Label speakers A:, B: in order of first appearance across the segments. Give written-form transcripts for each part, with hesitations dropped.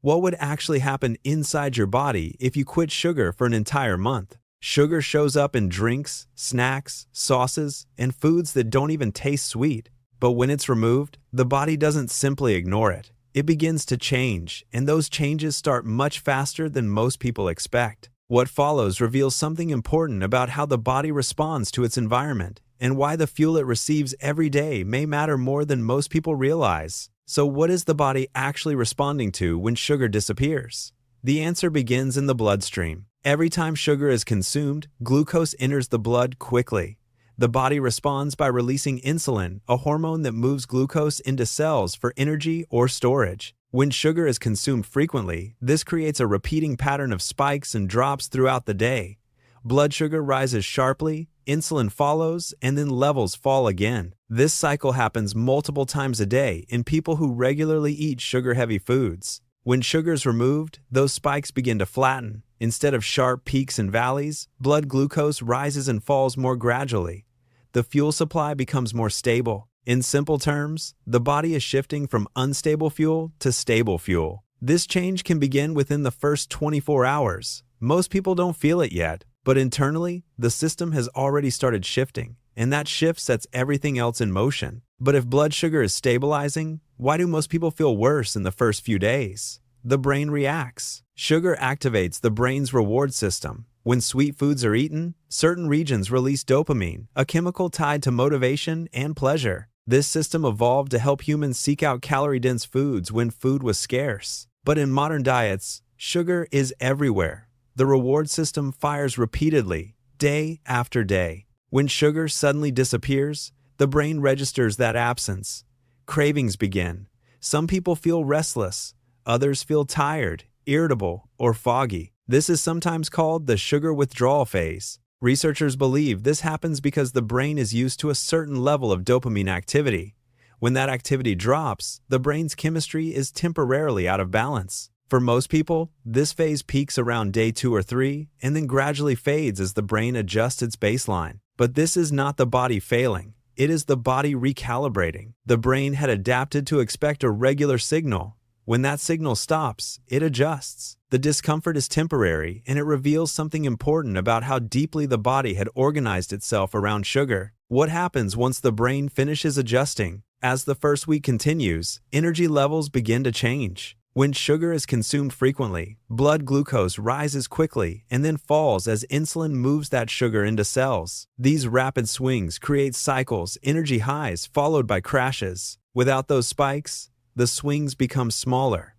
A: What would actually happen inside your body if you quit sugar for an entire month? Sugar shows up in drinks, snacks, sauces, and foods that don't even taste sweet. But when it's removed, the body doesn't simply ignore it. It begins to change, and those changes start much faster than most people expect. What follows reveals something important about how the body responds to its environment, and why the fuel it receives every day may matter more than most people realize. So what is the body actually responding to when sugar disappears? The answer begins in the bloodstream. Every time sugar is consumed, glucose enters the blood quickly. The body responds by releasing insulin, a hormone that moves glucose into cells for energy or storage. When sugar is consumed frequently, this creates a repeating pattern of spikes and drops throughout the day. Blood sugar rises sharply, insulin follows, and then levels fall again. This cycle happens multiple times a day in people who regularly eat sugar-heavy foods. When sugar is removed, those spikes begin to flatten. Instead of sharp peaks and valleys, blood glucose rises and falls more gradually. The fuel supply becomes more stable. In simple terms, the body is shifting from unstable fuel to stable fuel. This change can begin within the first 24 hours. Most people don't feel it yet, but internally, the system has already started shifting, and that shift sets everything else in motion. But if blood sugar is stabilizing, why do most people feel worse in the first few days? The brain reacts. Sugar activates the brain's reward system. When sweet foods are eaten, certain regions release dopamine, a chemical tied to motivation and pleasure. This system evolved to help humans seek out calorie-dense foods when food was scarce. But in modern diets, sugar is everywhere. The reward system fires repeatedly, day after day. When sugar suddenly disappears, the brain registers that absence. Cravings begin. Some people feel restless. Others feel tired, irritable, or foggy. This is sometimes called the sugar withdrawal phase. Researchers believe this happens because the brain is used to a certain level of dopamine activity. When that activity drops, the brain's chemistry is temporarily out of balance. For most people, this phase peaks around day 2 or 3 and then gradually fades as the brain adjusts its baseline. But this is not the body failing. It is the body recalibrating. The brain had adapted to expect a regular signal. When that signal stops, it adjusts. The discomfort is temporary, and it reveals something important about how deeply the body had organized itself around sugar. What happens once the brain finishes adjusting? As the first week continues, energy levels begin to change. When sugar is consumed frequently, blood glucose rises quickly and then falls as insulin moves that sugar into cells. These rapid swings create cycles, energy highs followed by crashes. Without those spikes, the swings become smaller.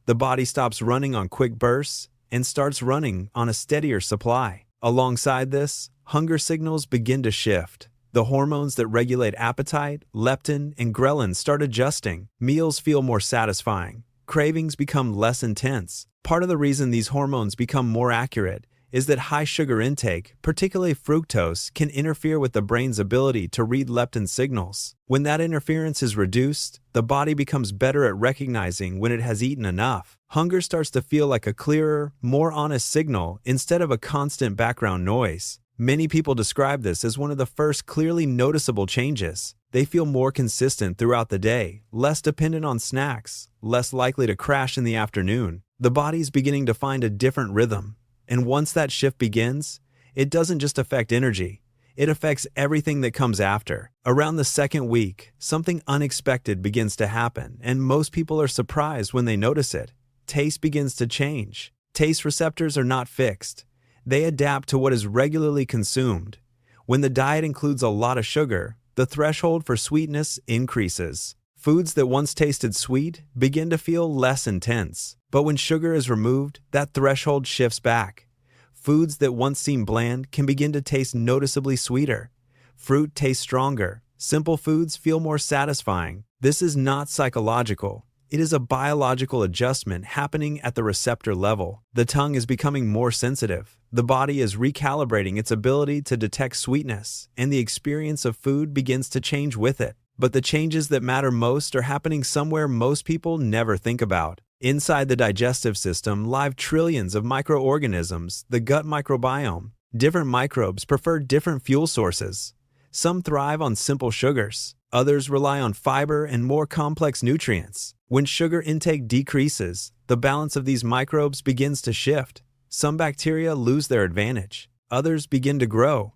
A: The body stops running on quick bursts and starts running on a steadier supply. Alongside this, hunger signals begin to shift. The hormones that regulate appetite, leptin, and ghrelin start adjusting. Meals feel more satisfying. Cravings become less intense. Part of the reason these hormones become more accurate is that high sugar intake, particularly fructose, can interfere with the brain's ability to read leptin signals. When that interference is reduced, the body becomes better at recognizing when it has eaten enough. Hunger starts to feel like a clearer, more honest signal instead of a constant background noise. Many people describe this as one of the first clearly noticeable changes. They feel more consistent throughout the day, less dependent on snacks, less likely to crash in the afternoon. The body's beginning to find a different rhythm. And once that shift begins, it doesn't just affect energy, it affects everything that comes after. Around the second week, something unexpected begins to happen, and most people are surprised when they notice it. Taste begins to change. Taste receptors are not fixed. They adapt to what is regularly consumed. When the diet includes a lot of sugar, the threshold for sweetness increases. Foods that once tasted sweet begin to feel less intense. But when sugar is removed, that threshold shifts back. Foods that once seemed bland can begin to taste noticeably sweeter. Fruit tastes stronger. Simple foods feel more satisfying. This is not psychological. It is a biological adjustment happening at the receptor level. The tongue is becoming more sensitive. The body is recalibrating its ability to detect sweetness, and the experience of food begins to change with it. But the changes that matter most are happening somewhere most people never think about. Inside the digestive system live trillions of microorganisms, the gut microbiome. Different microbes prefer different fuel sources. Some thrive on simple sugars. Others rely on fiber and more complex nutrients. When sugar intake decreases, the balance of these microbes begins to shift. Some bacteria lose their advantage. Others begin to grow.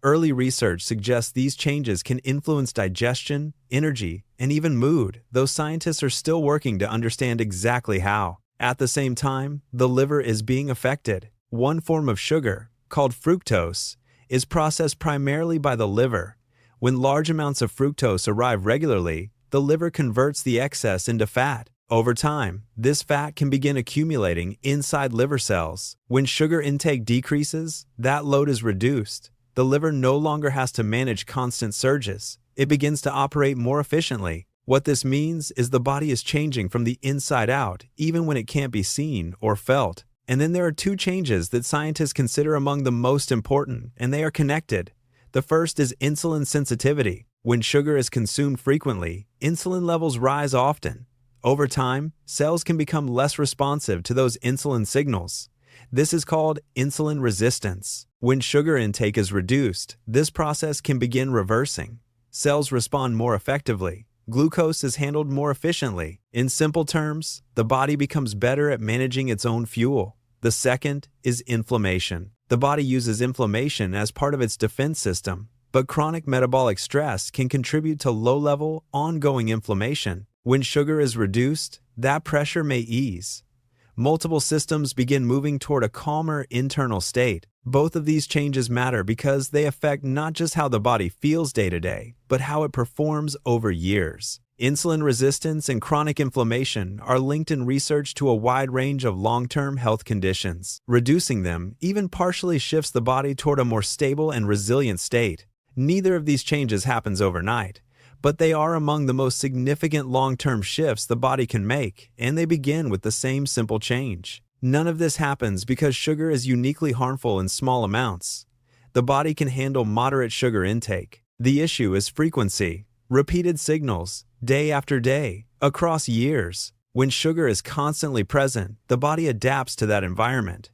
A: Early research suggests these changes can influence digestion, energy, and even mood, though scientists are still working to understand exactly how. At the same time, the liver is being affected. One form of sugar, called fructose, is processed primarily by the liver. When large amounts of fructose arrive regularly, the liver converts the excess into fat. Over time, this fat can begin accumulating inside liver cells. When sugar intake decreases, that load is reduced. The liver no longer has to manage constant surges. It begins to operate more efficiently. What this means is the body is changing from the inside out, even when it can't be seen or felt. And then there are two changes that scientists consider among the most important, and they are connected. The first is insulin sensitivity. When sugar is consumed frequently, insulin levels rise often. Over time, cells can become less responsive to those insulin signals. This is called insulin resistance. When sugar intake is reduced, this process can begin reversing. Cells respond more effectively. Glucose is handled more efficiently. In simple terms, the body becomes better at managing its own fuel. The second is inflammation. The body uses inflammation as part of its defense system, but chronic metabolic stress can contribute to low-level, ongoing inflammation. When sugar is reduced, that pressure may ease. Multiple systems begin moving toward a calmer internal state. Both of these changes matter because they affect not just how the body feels day to day, but how it performs over years. Insulin resistance and chronic inflammation are linked in research to a wide range of long-term health conditions. Reducing them even partially shifts the body toward a more stable and resilient state. Neither of these changes happens overnight, but they are among the most significant long-term shifts the body can make, and they begin with the same simple change. None of this happens because sugar is uniquely harmful in small amounts. The body can handle moderate sugar intake. The issue is frequency, repeated signals, day after day, across years. When sugar is constantly present, the body adapts to that environment.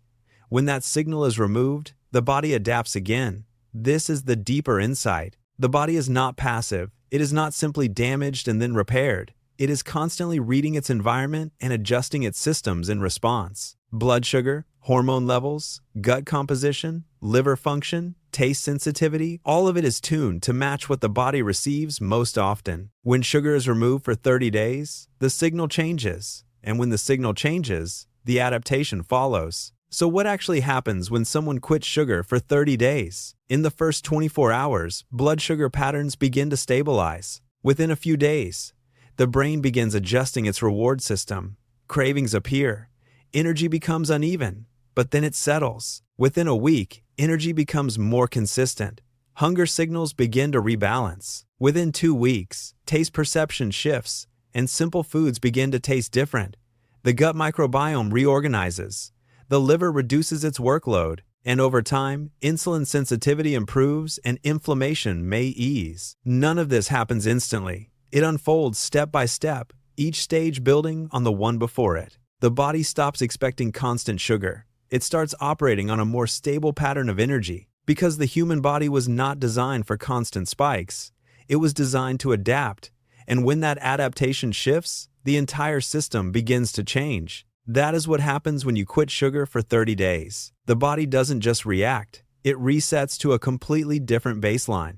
A: When that signal is removed, the body adapts again. This is the deeper insight. The body is not passive. It is not simply damaged and then repaired. It is constantly reading its environment and adjusting its systems in response. Blood sugar, hormone levels, gut composition, liver function, taste sensitivity, all of it is tuned to match what the body receives most often. When sugar is removed for 30 days, the signal changes. And when the signal changes, the adaptation follows. So what actually happens when someone quits sugar for 30 days? In the first 24 hours, blood sugar patterns begin to stabilize. Within a few days, the brain begins adjusting its reward system. Cravings appear. Energy becomes uneven, but then it settles. Within a week, energy becomes more consistent. Hunger signals begin to rebalance. Within 2 weeks, taste perception shifts, and simple foods begin to taste different. The gut microbiome reorganizes. The liver reduces its workload, and over time, insulin sensitivity improves and inflammation may ease. None of this happens instantly. It unfolds step by step, each stage building on the one before it. The body stops expecting constant sugar. It starts operating on a more stable pattern of energy. Because the human body was not designed for constant spikes, it was designed to adapt. And when that adaptation shifts, the entire system begins to change. That is what happens when you quit sugar for 30 days. The body doesn't just react, it resets to a completely different baseline.